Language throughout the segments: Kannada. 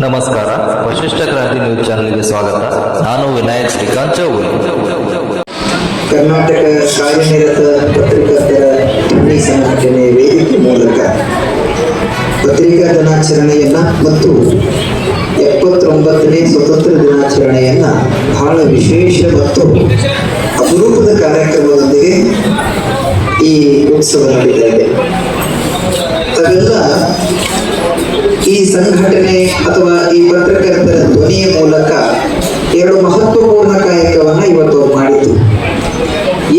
ನಮಸ್ಕಾರ, ವಶಿಷ್ಠ ಕ್ರಾಂತಿ ನ್ಯೂಸ್ ಚಾನೆಲ್ಗೆ ಸ್ವಾಗತ. ನಾನು ವಿನಾಯಕ್ ಶ್ರೀಕಾಂತ್ ಚೌಗುಲೆ. ಕರ್ನಾಟಕ ಕಾರ್ಯನಿರತ ಪತ್ರಿಕಾತರ ಧ್ವನಿ ಸಂಘಟನೆ ವೇದಿಕೆ ಮೂಲಕ ಪತ್ರಿಕಾ ದಿನಾಚರಣೆಯನ್ನ ಮತ್ತು 79ನೇ ಸ್ವತಂತ್ರ ದಿನಾಚರಣೆಯನ್ನ ಬಹಳ ವಿಶೇಷ ಮತ್ತು ಅಪರೂಪದ ಕಾರ್ಯಕ್ರಮದೊಂದಿಗೆ ಈ ಉತ್ಸವ ನಡೀತಾ ಇದೆ. ತಾವೆಲ್ಲ ಈ ಸಂಘಟನೆ ಅಥವಾ ಈ ಪತ್ರಕರ್ತರ ಧ್ವನಿಯ ಮೂಲಕ ಎರಡು ಮಹತ್ವಪೂರ್ಣ ಕಾಯಕವನ್ನ ಇವತ್ತು ಮಾಡಿತು.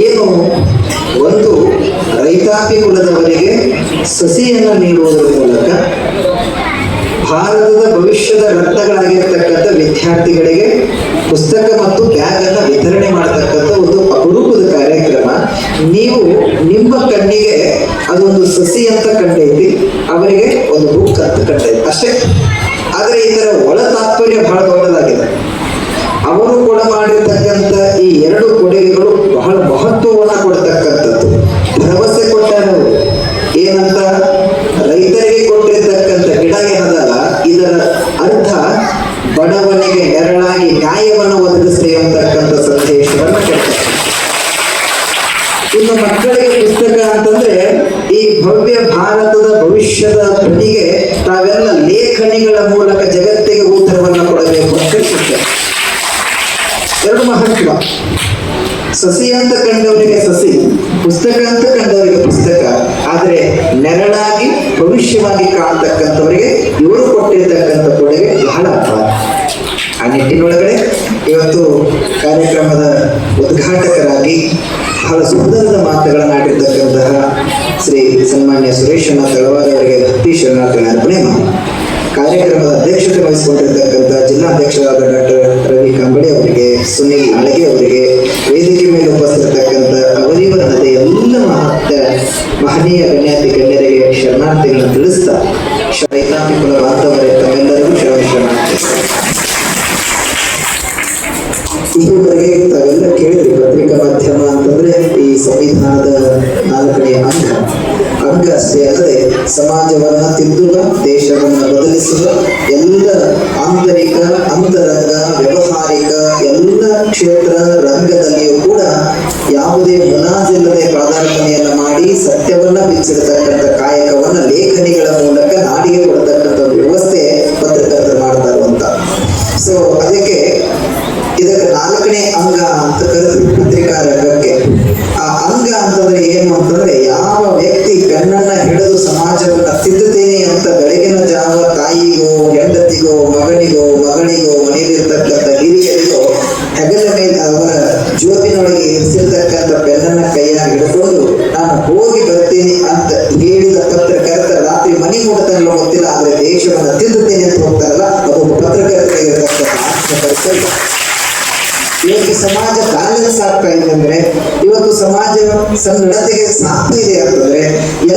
ಏನು, ಒಂದು, ರೈತಾಪಿ ಕುಲದವರಿಗೆ ಸಸಿಯನ್ನು ನೀಡುವುದರ ಮೂಲಕ ಭಾರತದ ಭವಿಷ್ಯದ ರತ್ನಗಳಾಗಿರ್ತಕ್ಕಂಥ ವಿದ್ಯಾರ್ಥಿಗಳಿಗೆ ಪುಸ್ತಕ ಮತ್ತು ಬ್ಯಾಗ್ ಅನ್ನು ವಿತರಣೆ ಮಾಡತಕ್ಕಂಥ ಒಂದು ಅಪರೂಪದ ಕಾರ್ಯಕ್ರಮ. ನೀವು ನಿಮ್ಮ ಕಣ್ಣಿಗೆ ಅದೊಂದು ಸಸಿ ಅಂತ ಕಂಡೈತಿ, ಅವರಿಗೆ ಒಂದು ಬುಕ್ ಅಂತ ಕಂಡೈತಿ ಅಷ್ಟೇ. ಆದರೆ ಇದರ ಒಳ ತಾತ್ಪರ್ಯ ಬಹಳ ದೊಡ್ಡದಾಗಿದೆ. ಅವರು ಕೂಡ ಮಾಡಿರ್ತಕ್ಕಂಥ ಈ ಎರಡು ಕೊಡುಗೆಗಳು ಬಹಳ ಮಹತ್ವವನ್ನು ಕೊಡ್ತಕ್ಕಂಥದ್ದು. ಭರವಸೆ ಕೊಟ್ಟರು ಏನಂತ, ರೈತರಿಗೆ ಕೊಟ್ಟಿರ್ತಕ್ಕಂಥ ಗಿಡ ಏನದಲ್ಲ, ಇದರ ಅರ್ಥ ಬಡವನಿಗೆ ನೆರಳಾಗಿ ನ್ಯಾಯವನ್ನು ಒದಗಿಸ್ತೇ ಅಂತಕ್ಕಂಥ ಸಂದೇಶವನ್ನು ಕೊಡ್ತಾರೆ. ಇನ್ನು ಮಕ್ಕಳಿಗೆ ಪುಸ್ತಕ ಅಂತಂದ್ರೆ ಈ ಭವ್ಯ ಭಾರತದ ಭವಿಷ್ಯದ ಧ್ವನಿಗೆ ತಾವೆಲ್ಲ ಲೇಖನಿಗಳ ಮೂಲಕ ಜಗತ್ತಿಗೆ ಉತ್ತರವನ್ನು ಕೊಡಬೇಕು ಅಂತ ಹೇಳ್ತಾರೆ. ಎರಡು ಮಹತ್ವ. ಸಸಿ ಅಂತ ಕಂಡವರಿಗೆ ಸಸಿ, ಪುಸ್ತಕ ಅಂತ ಕಂಡವರಿಗೆ ಪುಸ್ತಕ. ಆದರೆ ನೆರಳಾಗಿ ಭವಿಷ್ಯವಾಗಿ ಕಾಣತಕ್ಕಂಥವರಿಗೆ ಇವರು ಕೊಟ್ಟಿರ್ತಕ್ಕಂಥ ಕೊಡುಗೆ ಬಹಳ ಅಪಾರ. ಆ ನಿಟ್ಟಿನೊಳಗಡೆ ಇವತ್ತು ಕಾರ್ಯಕ್ರಮದ ಉದ್ಘಾಟಕರಾಗಿ ಬಹಳ ಸುಂದರದ ಮಾತುಗಳನ್ನಾಡಿರ್ತಕ್ಕಂತಹ ಶ್ರೀ ಸನ್ಮಾನ್ಯ ಸುರೇಶಣ್ಣ ತಳವಾರ ಅವರಿಗೆ ಭಕ್ತಿ ಶರಣಾರ್ಥಿ ಅರ್ಪಣೆ ಮಾಡಿ, ಕಾರ್ಯಕ್ರಮದ ಅಧ್ಯಕ್ಷತೆ ವಹಿಸಿಕೊಂಡಿರ್ತಕ್ಕಂಥ ಜಿಲ್ಲಾಧ್ಯಕ್ಷರಾದ ಡಾಕ್ಟರ್ ರವಿ ಕಂಬಳಿ ಅವರಿಗೆ, ಸುನೀಲ್ ಅಳಗೆ ಅವರಿಗೆ, ವೇದಿಕೆ ಮೇಲೆ ಉಪಸ್ಥಿತಕ್ಕಂಥ ಅವರಿವರದೇ ಎಲ್ಲ ಮಹನೀಯ ಗಣ್ಯಾತಿ ಗಣ್ಯರಿಗೆ ಶರಣಾರ್ಥಿಗಳನ್ನು ತಿಳಿಸ್ತಾ, ರೈತಾಪಿ ಕುಲ ಬಾಂಧವರೇ ತಮ್ಮೆಲ್ಲರಿಗೂ ಶರಣಾರ್ಥಿ. ಇದುವರೆಗೆ ತಾವೆಲ್ಲ ಕೇಳಿದ್ರಿ, ಪತ್ರಿಕಾ ಮಾಧ್ಯಮ ಅಂತಂದ್ರೆ ಈ ಸಂವಿಧಾನದ 4ನೇ ಅಂಗ ಅಷ್ಟೇ ಅಲ್ಲದೆ ಸಮಾಜವನ್ನ ತಿದ್ದುವ, ದೇಶವನ್ನ ಬದಲಿಸುವ ಎಲ್ಲ ಆಂತರಿಕ, ಅಂತರಂಗ, ವ್ಯವಹಾರಿಕ ಎಲ್ಲ ಕ್ಷೇತ್ರ ರಂಗದಲ್ಲಿಯೂ ಕೂಡ ಯಾವುದೇ ಮುಲಾಜಿಲ್ಲದೆ ಪದಾರ್ಪಣೆಯನ್ನ ಮಾಡಿ ಸತ್ಯವನ್ನ ಬಿಚ್ಚಿಡತಕ್ಕಂಥ ಕಾಯಕವನ್ನ ಲೇಖನಿಗಳ ಮೂಲಕ ನಾಡಿಗೆ ಕೊಡತಕ್ಕಂಥ ವ್ಯವಸ್ಥೆ ಪತ್ರಕರ್ತರು ಮಾಡ್ತಾ ಇರುವಂತ. ಸೊ ಅದಕ್ಕೆ ಇದಕ್ಕೆ 4ನೇ ಅಂಗ ಅಂತ ಕರೆದ್ರು ಪತ್ರಿಕಾ ರಂಗಕ್ಕೆ. ಆ ಅಂಗ ಅಂತಂದ್ರೆ ಏನು ಅಂತಂದ್ರೆ, ಯಾವ ವ್ಯಕ್ತಿ ಕಣ್ಣನ್ನ ಹಿಡಿದು ಸಮಾಜವನ್ನ ತಿದ್ದುತ್ತೇನೆ ಅಂತ ಬೆಳಗಿನ ಜಾವ ತಾಯಿಗೋ, ಹೆಂಡತಿಗೋ, ಮಗನಿಗೋ, ಮನೆಯಲ್ಲಿರ್ತಕ್ಕಂಥ ಹಿರಿಯರಿಗೋ ಹೆಗಲ ಮೇಲೆ ಅವರ ಜೋಬಿನೊಳಗೆ ಇರಿಸಿರ್ತಕ್ಕಂಥ ಪೆನ್ನನ್ನ ಕೈಯಾಗಿ ಹಿಡ್ಕೊಂಡು ನಾನು ಹೋಗಿ ಬರ್ತೀನಿ ಅಂತ ಹೇಳಿದ ಪತ್ರಕರ್ತ ರಾತ್ರಿ ಮನೆ ಮುಟ್ಟತನಲ್ಲ ಗೊತ್ತಿಲ್ಲ, ಆದ್ರೆ ದೇಶವನ್ನ ತಿದ್ದುತ್ತೇನೆ ಅಂತ ಹೋಗ್ತಾರಲ್ಲ, ಅದು ಪತ್ರಕರ್ತರಿಗೆ ಕರ್ತವ್ಯ. ಇವತ್ತು ಸಮಾಜ ಬ್ಯಾಲೆನ್ಸ್ ಆಗ್ತಾ ಇದೆ ಅಂದ್ರೆ, ಇವತ್ತು ಸಮಾಜ ಸನ್ನಡತೆಗೆ ಸಾಕ್ತಾ ಇದೆ ಅಂತಂದ್ರೆ,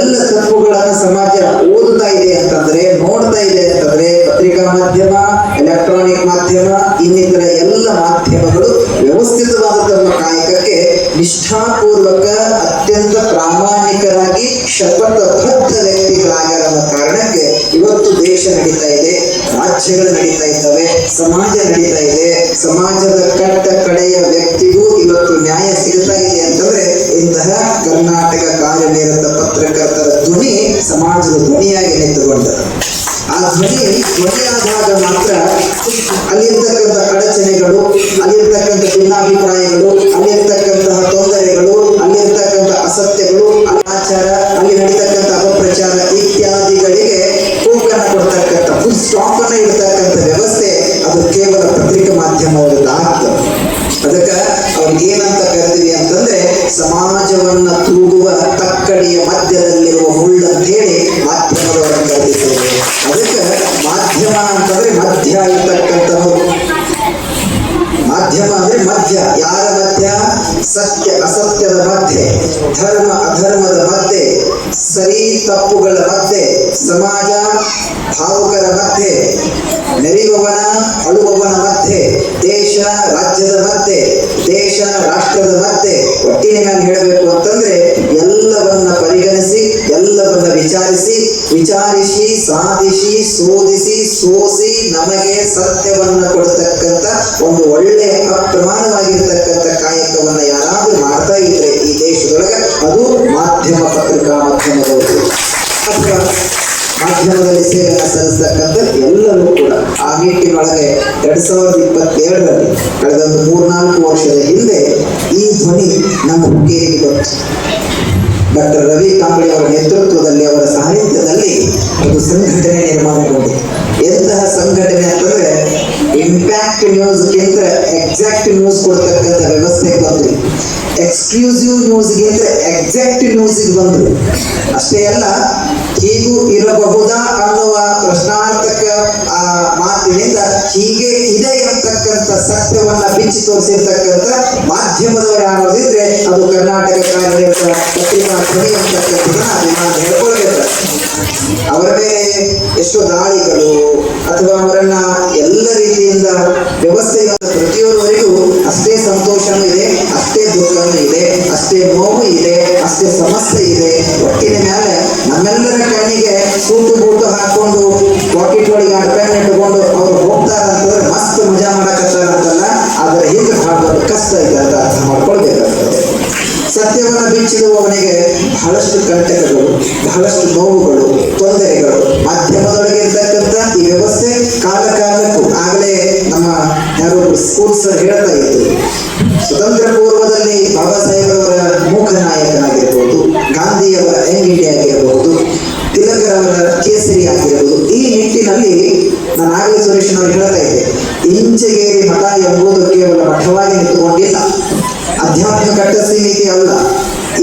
ಎಲ್ಲ ತತ್ವಗಳನ್ನ ಸಮಾಜ ಓದುತ್ತಾ ಇದೆ ಅಂತಂದ್ರೆ, ನೋಡ್ತಾ ಇದೆ ಅಂತಂದ್ರೆ, ಪತ್ರಿಕಾ ಮಾಧ್ಯಮ, ಎಲೆಕ್ಟ್ರಾನಿಕ್ ಮಾಧ್ಯಮ, ಇನ್ನಿತರ ಎಲ್ಲ ಮಾಧ್ಯಮಗಳು ವ್ಯವಸ್ಥಿತವಾದ ತಮ್ಮ ಕಾಯಕಕ್ಕೆ ನಿಷ್ಠಾಪೂರ್ವಕ, ಅತ್ಯಂತ ಪ್ರಾಮಾಣಿಕರಾಗಿ ಶಪಥಬದ್ಧ ವ್ಯಕ್ತಿಗಳಾಗಿರುವ ಕಾರಣಕ್ಕೆ ಇವತ್ತು ದೇಶ ನಡೀತಾ ಇದೆ, ರಾಜ್ಯಗಳು ನಡೀತಾ ಇದ್ದಾವೆ, ಸಮಾಜ ನಡೀತಾ ಇದೆ. ಸಮಾಜದ ಕಟ್ಟ ಕಡೆಯ ವ್ಯಕ್ತಿಗೂ ಇವತ್ತು ನ್ಯಾಯ ಸಿಗ್ತಾ ಇದೆ ಅಂತಂದ್ರೆ ಇಂತಹ ಕರ್ನಾಟಕ ಕಾರ್ಯನಿರತ ಪತ್ರಕರ್ತರ ಧ್ವನಿ ಸಮಾಜದ ಧ್ವನಿಯಾಗಿ ನಿಂತುಕೊಂಡರು. ಆ ಧ್ವನಿಯಾದಾಗ ಮಾತ್ರ ಅಲ್ಲಿರ್ತಕ್ಕಂಥ ಅಡಚಣೆಗಳು, ಅಲ್ಲಿರ್ತಕ್ಕಂಥ ಭಿನ್ನಾಭಿಪ್ರಾಯಗಳು, ಅಲ್ಲಿರ್ತಕ್ಕಂತಹ ತೊಂದರೆಗಳು, ಅಲ್ಲಿರ್ತಕ್ಕಂಥ ಅಸತ್ಯಗಳು, ಅನಾಚಾರ, ಅಲ್ಲಿ ನಡೀತಕ್ಕಂಥ ಅಪಪ್ರಚಾರ ಇತ್ಯಾದಿಗಳಿಗೆ ಕೂಗನ್ನ ಕೊಡ್ತಕ್ಕಂಥ, ಫುಲ್ ಸ್ಟಾಪ್ ಅನ್ನ ಇಡ್ತಕ್ಕಂಥ ವ್ಯವಸ್ಥೆ ಅದು ಕೇವಲ ಪತ್ರಿಕಾ ಮಾಧ್ಯಮದ ಆಗ್ತದೆ. ಅದಕ್ಕೆ ಅವ್ರಿಗೆ ಏನಂತ ಕರೆದಿವಿ ಅಂತಂದ್ರೆ, ಸಮಾಜವನ್ನ ತೂಗುವ ತಕ್ಕಡಿಯ ಮಧ್ಯದಲ್ಲಿರುವ ಮುಳ್ಳಂತ ಹೇಳಿ ಮಾಧ್ಯಮದವರನ್ನು ಕರೆದಿದ್ದೇವೆ. ಅದಕ್ಕೆ ಮಾಧ್ಯಮ ಅಂತಂದ್ರೆ ಮಧ್ಯ ಇರ್ತಕ್ಕಂಥವು. ಮಾಧ್ಯಮ ಅಂದ್ರೆ ಮಧ್ಯ. ಯಾರ ಮಧ್ಯ? ಸತ್ಯ ಅಸತ್ಯದ ಮಧ್ಯೆ, ಧರ್ಮ ಅಧರ್ಮದ ಮಧ್ಯೆ, ಸರಿ ತಪ್ಪುಗಳ ಮಧ್ಯೆ, ಸಮಾಜ ಭಾವುಕರ ಮಧ್ಯೆ, ನೆರೆಯುವವನ ಅಳುವವನ ಮಧ್ಯೆ, ದೇಶ ರಾಜ್ಯದ ಮಧ್ಯೆ, ದೇಶ ರಾಷ್ಟ್ರದ ಮಧ್ಯೆ. ಒಟ್ಟಿನ ಮೇಲೆ ಹೇಳಬೇಕು ಅಂತಂದ್ರೆ ಎಲ್ಲವನ್ನ ಪರಿಗಣಿಸಿ, ಎಲ್ಲವನ್ನ ವಿಚಾರಿಸಿ, ಸಾಧಿಸಿ, ಶೋಧಿಸಿ, ಸೋಸಿ, ನಮಗೆ ಸತ್ಯವನ್ನ ಕೊಡತಕ್ಕಂತ ಒಂದು ಒಳ್ಳೆಯ ಅಪ್ರಮಾಣವಾಗಿರ್ತಕ್ಕಂಥ ಕಾಯಕವನ್ನ ಯಾರಾದ್ರೂ ಮಾಡ್ತಾ ಇದ್ರೆ ಈ ದೇಶದೊಳಗ ಅದು ಮಾಧ್ಯಮ ಪತ್ರಿಕಾ ಮಾಧ್ಯಮದವರು ಅಥವಾ ಮಾಧ್ಯಮದಲ್ಲಿ ಸೇವೆಯನ್ನು ಸಲ್ಲಿಸ್ತಕ್ಕಂಥ ಎಲ್ಲರೂ ಕೂಡ ಆ ನಿಟ್ಟಿನೊಳಗೆ 2022ರಲ್ಲಿ ಕಳೆದ ಒಂದು 3-4 ವರ್ಷದ ಹಿಂದೆ ಈ ಧ್ವನಿ ನಮ್ಮ ಹುಕ್ಕೇರಿಗೆ ಬಂತು. ಡಾಕ್ಟರ್ ರವಿ ಕಾಂಬಳಿ ಅವರ ನೇತೃತ್ವದಲ್ಲಿ ಅವರ ಸಾಹಿತ್ಯದಲ್ಲಿ ಒಂದು ಸಂಘಟನೆ ನಿರ್ಮಾಣಗೊಂಡಿದೆ. ಎಂತಹ ಸಂಘಟನೆ ಅಂತಂದ್ರೆ ಇಂಪ್ಯಾಕ್ಟ್ ನ್ಯೂಸ್ಗಿಂತ ಎಕ್ಸಾಕ್ಟ್ ನ್ಯೂಸ್ ಕೊಡ್ತಕ್ಕಂಥ ವ್ಯವಸ್ಥೆಗೆ ಬಂದ್ರು, ಎಕ್ಸ್ಕ್ಲೂಸಿವ್ ನ್ಯೂಸ್ಗಿಂತ ಎಕ್ಸಾಕ್ಟ್ ನ್ಯೂಸ್ಗೆ ಬಂದ್ರು. ಅಷ್ಟೇ ಅಲ್ಲ, ಹೀಗೂ ಇರಬಹುದಾ ಅನ್ನುವ ಪ್ರಶ್ನಾರ್ಥಕ ಆ ಮಾತಿನಿಂದ ಹೀಗೆ ಇದೆ ಅಂತಕ್ಕಂಥ ಸತ್ಯವನ್ನ ಬಿಚ್ಚಿ ತೋರಿಸಿರ್ತಕ್ಕಂಥ ಮಾಧ್ಯಮದವರು ಯಾರಾದಿದ್ರೆ ಅದು ಕರ್ನಾಟಕ ಕಾರ್ಯನಿರತ ಪತ್ರಿಕಾ ಧ್ವನಿ ಅಂತಕ್ಕಂಥದನ್ನ ಅಭಿಮಾನ ಹೇಳ್ಕೊಳ್ಬೇಕು. ಅವರ ಮೇಲೆ ಎಷ್ಟೋ ದಾಳಿಗಳು ಅಥವಾ ಅವರನ್ನ ಎಲ್ಲ ರೀತಿಯಿಂದ ವ್ಯವಸ್ಥೆಯಿಂದ ಪ್ರತಿಯೊಂದವರೆಗೂ ಅಷ್ಟೇ ಸಂತೋಷನೂ ಇದೆ, ಅಷ್ಟೇ ದುಃಖನೂ ಇದೆ, ಅಷ್ಟೇ ನೋವು ಇದೆ, ಅಷ್ಟೇ ಸಮಸ್ಯೆ ಇದೆ. ಒಟ್ಟಿನ ಮೇಲೆ ನಮ್ಮೆಲ್ಲರ ಕಣ್ಣಿಗೆ ಸೂಟು ಬೂಟು ಹಾಕೊಂಡು ಪಾಕೆಟ್ ಒಳಗೆ ಪೆನ್ ಇಟ್ಟುಕೊಂಡು ಅವ್ರು ಹೋಗ್ತಾರ ಅಂತಂದ್ರೆ ಮಸ್ತ್ ಮಜಾ ಮಾಡಕತ್ತಾರ ಅಂತಲ್ಲ, ಅದರ ಹಿಂದೆ ಬಹಳ ದೊಡ್ಡ ಕಷ್ಟ ಇದೆ ಅಂತ ಅರ್ಥ ಮಾಡ್ಕೊಳ್ಬೇಕಾಗ್ತದೆ. ಸತ್ಯವನ್ನ ಬಿಚ್ಚಿಡುವವನಿಗೆ ಬಹಳಷ್ಟು ಕಂಟಕಗಳು, ಬಹಳಷ್ಟು ನೋವುಗಳು, ತೊಂದರೆಗಳು ಮಾಧ್ಯಮದೊಳಗೆ ಇರ್ತಕ್ಕಂಥ ಈ ವ್ಯವಸ್ಥೆ ಕಾಲ ಕಾಲಕ್ಕೂ ಆಗಲೇ ನಮ್ಮ ಯಾರು ಸ್ಕೂಲ್ ಸರ್ ಹೇಳ್ತಾ ಇದ್ರು, ಸ್ವತಂತ್ರ ಪೂರ್ವದಲ್ಲಿ ಬಾಬಾ ಸಾಹೇಬ್ ಅವರ ಮೂಕ ನಾಯಕನಾಗಿರ್ಬೋದು, ಗಾಂಧಿಯವರ ಯಂಗ್ ಇಂಡಿಯಾ ಆಗಿರಬಹುದು, ತಿಲಕರವರ ಕೇಸರಿ ಆಗಿರಬಹುದು. ಈ ನಿಟ್ಟಿನಲ್ಲಿ ನಾನು ಆಗಲೇ ಸುರೇಶ್ನವರು ಹೇಳ್ತಾ ಇದ್ದೆ, ಇಂಚಗೇರಿ ಮಠ ಎಂಬುದು ಕೇವಲ ಮಠವಾಗಿ ನಿಂತುಕೊಂಡಿಲ್ಲ, ಅಧ್ಯಾತ್ಮ ಕಟ್ಟ ಸೀಮಿತಿ ಅಲ್ಲ.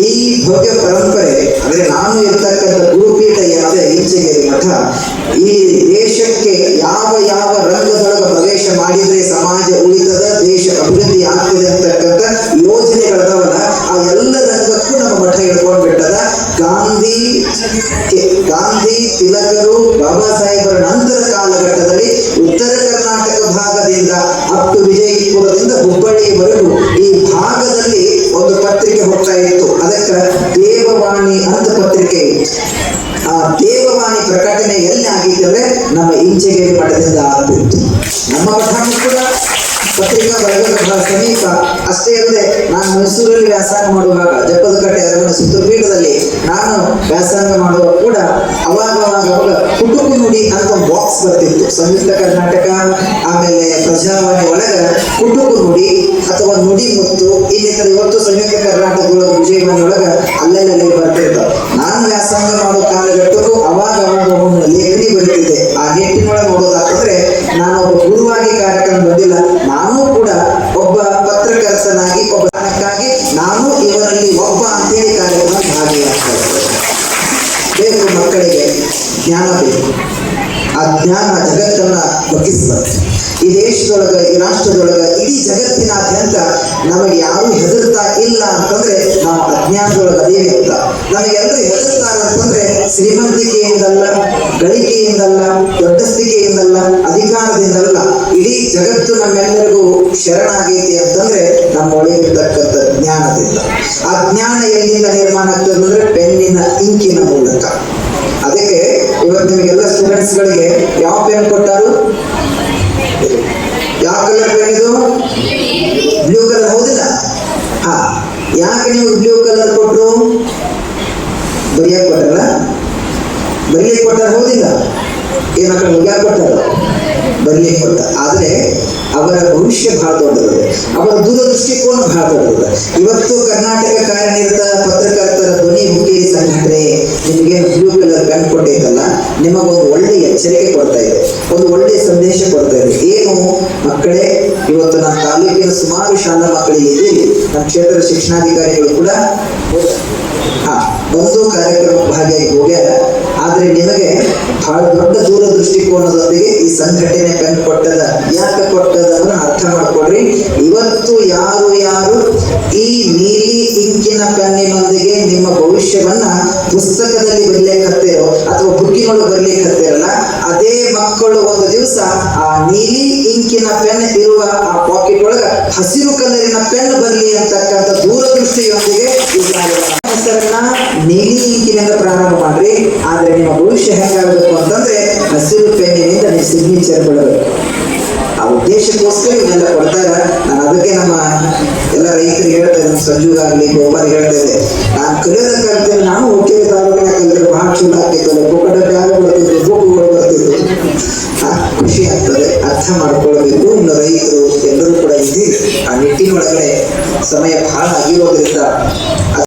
ಈ ಭವ್ಯ ಪರಂಪರೆ ಅಂದ್ರೆ ನಾನು ಇರ್ತಕ್ಕಂಥ ಗುರುಪೀಠ ಏನಾದ್ರೆ ಇಂಚಗೇರಿ ಮಠ, ಈ ದೇಶಕ್ಕೆ ಯಾವ ಯಾವ ರಂಗದೊಳಗ ಪ್ರವೇಶ ಮಾಡಿದ್ರೆ ಸಮಾಜ ಉಳಿತದ, ದೇಶ ಅಭಿವೃದ್ಧಿ ಆಗ್ತದೆ ಅಂತಕ್ಕಂಥ ಯೋಜನೆಗಳದವಲ್ಲ, ಆ ಎಲ್ಲ ರಂಗಕ್ಕೂ ನಮ್ಮ ಮಠ ಹೇಳ್ಕೊಂಡು ಬಿಟ್ಟದ. ಗಾಂಧಿ ತಿಲಕರು ಬಾಬಾ ಸಾಹೇಬರ ನಂತರ ಕಾಲಘಟ್ಟದಲ್ಲಿ ಉತ್ತರ ಕರ್ನಾಟಕ ಭಾಗದಿಂದ ಅಪ್ ಟು ವಿಜಯಪುರದಿಂದ ಹುಬ್ಬಳ್ಳಿವರೆಗೂ ಈ ಭಾಗದಲ್ಲಿ ಒಂದು ಪತ್ರಿಕೆ ಹೋಗ್ತಾ ಇತ್ತು. ಅದಕ್ಕೆ ದೇವವಾಣಿ ಅಂತ ಪತ್ರಿಕೆ ಇತ್ತು. ಆ ದೇವವಾಣಿ ಪ್ರಕಟಣೆ ಎಲ್ಲಿ ಆಗಿತ್ತು ಅಂದ್ರೆ ನಮ್ಮ ಇಂಚಗೇರಿ ಮಠದಿಂದ ಆಗ್ತಿತ್ತು. ನಮ್ಮ ಮಠನೂ ಕೂಡ ಪತ್ರಿಕಾ ಬಳಗದ ಬಹಳ ಸಮೀಪ. ಅಷ್ಟೇ ಅಲ್ಲದೆ ನಾನು ಮೈಸೂರಲ್ಲಿ ವ್ಯಾಸಂಗ ಮಾಡುವಾಗ ಜಪ್ಪದಕಟ್ಟೆ ಅರಮನೆ ಸುತ್ತಪೀಠದಲ್ಲಿ ನಾನು ವ್ಯಾಸಂಗ ಮಾಡುವಾಗ ಕೂಡ ಅವಾಗ ಕುಟುಂಬ ನುಡಿ ಅಂತ ಒಂದು ಬಾಕ್ಸ್ ಬರ್ತಿತ್ತು. ಸಂಯುಕ್ತ ಕರ್ನಾಟಕ ಆಮೇಲೆ ಪ್ರಜಾವಾಣಿ ಒಳಗ ಕುಟುಂಬ ನುಡಿ ಅಥವಾ ನುಡಿ ಮುತ್ತು ಇನ್ನಿತರ ಇವತ್ತು ಸಂಯುಕ್ತ ಕರ್ನಾಟಕದೊಳಗ ವಿಜಯವಾಣಿ ಒಳಗ ಅಲ್ಲೆಲ್ಲಿ ಬರ್ತಿರ್ತಾವ. ನಾನು ವ್ಯಾಸಂಗ ಮಾಡೋ ಕಾಲಘಟ್ಟಕ್ಕೂ ಅವಾಗ ಒಂದು ಲೇಖನಿ ಬರೀತಿದ್ದೆ. ಆ ನಿಟ್ಟಿನೊಳಗೆ ನೋಡೋದಾದ್ರೆ ನಾನು ಒಬ್ಬ ಗುರುವಾಗಿ ಕಾರ್ಯಕ್ರಮ ಬಂದಿಲ್ಲ, ನಾನು ಕೂಡ ಒಬ್ಬ ಪತ್ರಕರ್ತನಾಗಿ ಒಬ್ಬ ಕಾರಣಕ್ಕಾಗಿ ನಾನು ಇವರಲ್ಲಿ ಒಬ್ಬ ಅಂತೇಳಿ ಕಾರ್ಯಕ್ರಮ ಭಾಗಿಯಾಗ್ತದೆ. ಬೇಕು ಮಕ್ಕಳಿಗೆ ಜ್ಞಾನ ಬೇಕು, ಆ ಜ್ಞಾನ ಜಗತ್ತನ್ನ ಬಗ್ಗಿಸ್ಬಾರ್ದು. ಈ ದೇಶದೊಳಗ, ಈ ರಾಷ್ಟ್ರದೊಳಗ, ಇಡೀ ಜಗತ್ತಿನಾದ್ಯಂತ ನಮಗೆ ಯಾರು ಹೆದರ್ತಾ ಇಲ್ಲ ಅಂತಂದ್ರೆ ನಾವು ಅಜ್ಞಾನದೊಳಗೆ ಅದೇವಿ ಅಂತ. ನಮಗೆಲ್ಲರೂ ಹೆದರ್ತಾರೆ ಅಂತಂದ್ರೆ ಶ್ರೀಮಂತಿಕೆಯಿಂದಲ್ಲ, ಗಳಿಕೆಯಿಂದಲ್ಲ, ದೊಡ್ಡಸ್ತಿಕೆಯಿಂದಲ್ಲ, ಅಧಿಕಾರದಿಂದಲ್ಲ. ಇಡೀ ಜಗತ್ತು ನಮ್ಮೆಲ್ಲರಿಗೂ ಶರಣಾಗೈತಿ ಅಂತಂದ್ರೆ ನಮ್ಮ ಒಳಗಿರ್ತಕ್ಕಂಥ ಜ್ಞಾನದಿಂದ. ಆ ಜ್ಞಾನ ಎಲ್ಲಿಂದ ನಿರ್ಮಾಣ ಆಗ್ತದೆ ಅಂದ್ರೆ ಪೆನ್ನಿನ ಇಂಕಿನ ಮೂಲಕ. ಅದಕ್ಕೆ ಇವತ್ತು ನಿಮಗೆಲ್ಲ ಸ್ಟೂಡೆಂಟ್ಸ್ಗಳಿಗೆ ಯಾವ ಪೆನ್ ಕೊಟ್ಟಾರು? ಯಾವ ಕಲರ್ ಪೆನ್ ಇದು? ಬ್ಲೂ ಕಲರ್, ಹೌದಿಲ್ಲ? ಹಾ, ಯಾಕೆ ನೀವು ಬ್ಲೂ ಕಲರ್ ಕೊಟ್ರು? ಬರಿಯಕ್ಕೆ ಕೊಟ್ಟಲ್ಲ, ಬರಿಯಕ್ಕೆ ಕೊಟ್ಟಾರ, ಹೌದಿಲ್ಲ? ಏನಕ್ಕ ಹೋಗ್ಯಾಕ ಕೊಟ್ಟಾರ? ಬರಿಯಕ್ಕೆ ಕೊಟ್ಟ. ಆದ್ರೆ ಅವರ ಭವಿಷ್ಯ ಬಹಳ ದೊಡ್ಡದಿದೆ, ಅವರ ದೂರದೃಷ್ಟಿಕೋನ ಬಹಳ ದೊಡ್ಡದಿದೆ. ಇವತ್ತು ಕರ್ನಾಟಕ ಕಾರ್ಯನಿರತ ಪತ್ರಕರ್ತರ ಧ್ವನಿ ಹುಕ್ಕೇರಿ ಸಂಘಟನೆ ನಿಮಗೆ ಬ್ಲೂ ಕಲರ್ ಪೆನ್ ಕೊಟ್ಟೈತಲ್ಲ, ನಿಮಗೊಂದು ಒಳ್ಳೆಯ ಎಚ್ಚರಿಕೆ ಕೊಡ್ತಾ ಇದೆ, ಒಂದು ಒಳ್ಳೆಯ ಸಂದೇಶ ಕೊಡ್ತಾ ಇದೆ. ಏನು ಮಕ್ಕಳೇ, ಇವತ್ತು ನಮ್ಮ ತಾಲೂಕಿನ ಸುಮಾರು ಶಾಲಾ ಮಕ್ಕಳಿಗೆ ಇದ್ದೀರಿ, ನಮ್ಮ ಕ್ಷೇತ್ರದ ಶಿಕ್ಷಣಾಧಿಕಾರಿಗಳು ಕೂಡ ಒಂದು ಕಾರ್ಯಕ್ರಮ ಭಾಗಿಯಾಗಿ ಹೋಗ್ಯಾರ. ಆದ್ರೆ ನಿಮಗೆ ಬಹಳ ದೊಡ್ಡ ದೂರದೃಷ್ಟಿಕೋನದೊಂದಿಗೆ ಈ ಸಂಘಟನೆ ಪೆನ್ ಕೊಟ್ಟದ, ಯಾಕೆ ಕೊಟ್ಟದನ್ನ ಅರ್ಥ ಮಾಡ್ಕೊಡ್ರಿ. ಇವತ್ತು ಯಾರು ಯಾರು ಈ ನೀಲಿ ಇಂಕಿನ ಪೆನ್ನಿನೊಂದಿಗೆ ನಿಮ್ಮ ಭವಿಷ್ಯವನ್ನ ಪುಸ್ತಕದಲ್ಲಿ ಬರಲಿಕ್ಕತ್ತೇರೋ ಅಥವಾ ಬುಕ್ಕಿನೊಳಗೆ ಬರ್ಲಿಕ್ಕತ್ತೇರಲ್ಲ, ಅದೇ ಮಕ್ಕಳು ಒಂದು ದಿವಸ ಆ ನೀಲಿ ಇಂಕಿನ ಪೆನ್ ಇರುವ ಆ ಪಾಕೆಟ್ ಒಳಗ ಹಸಿರು ಕಲರಿನ ಪೆನ್ ಬರಲಿ ಅಂತಕ್ಕಂಥ ದೂರದೃಷ್ಟಿಯೊಂದಿಗೆ ಹೆಸರನ್ನ ನೀಲಿ ಇಂಕಿನಿಂದ ಪ್ರಾರಂಭ ಮಾಡ್ರಿ. ಆದ್ರೆ ನಿಮ್ಮ ಭವಿಷ್ಯ ಹೆಂಗಾಗಬೇಕು ಅಂತಂದ್ರೆ ಹಸಿರು ಪೆನ್ನಿನಿಂದ ನೀವು ಸಿಗ್ನೇಚರ್ ಕೊಡಬೇಕು. ದೇಶಕ್ಕೋಸ್ಕರ ಇದನ್ನೆಲ್ಲ ಕೊಡ್ತಾರ. ನಾನು ಅದಕ್ಕೆ ನಮ್ಮ ಎಲ್ಲ ರೈತರಿಗೆ ಹೇಳ್ತಾ ಇದ್ದೆ, ನಮ್ಮ ಸಂಜುಗ ಆಗ್ಲಿ ಗೋಪಾಲಿಗೆ ಹೇಳ್ತಾ ಇದ್ದೆ, ನಾನು ಕಲಿಯೋದಕ್ಕಾಗ್ತದೆ, ನಾನು ಹುಟ್ಟಿದ ತಾಲೂಕಿನ ಕಲಿದ್ರೆ ಬಹಳ ಚಲೋ ಆಗ್ತಿತ್ತು, ಪುಕ್ಕಟ ಬ್ಯಾಗ್ ಬರ್ತಿದ್ರು, ಬುಕ್ಗಳು ಬರ್ತಿದ್ರು. ಖುಷಿ ಆಗ್ತದೆ. ಅರ್ಥ ಮಾಡ್ಕೊಳ್ಬೇಕು. ಇನ್ನು ರೈತರು ಎಲ್ಲರೂ ಕೂಡ ಇದ್ದೀವಿ. ಆ ನಿಟ್ಟಿನೊಳಗಡೆ ಸಮಯ ಬಹಳ ಆಗಿರೋದ್ರಿಂದ